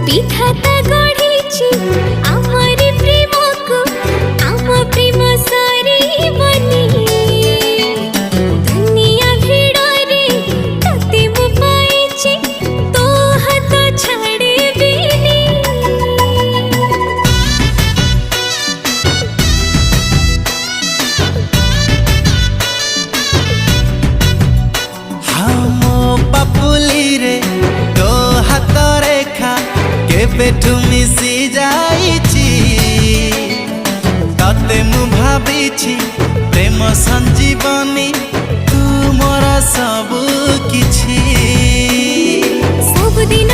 विधाता गढ़ी आमरी प्रेम को आम प्रेम सारी बनी दुनिया भिड़े तते मु पाइछि तो हाथ छाड़े बिनी। हाँ मो पापुली रे तो हाथ रेखा केबेठु मिसी जाइछि तते मु भाबिछि प्रेम संजीवनी तू मोर सब किछि सब दिन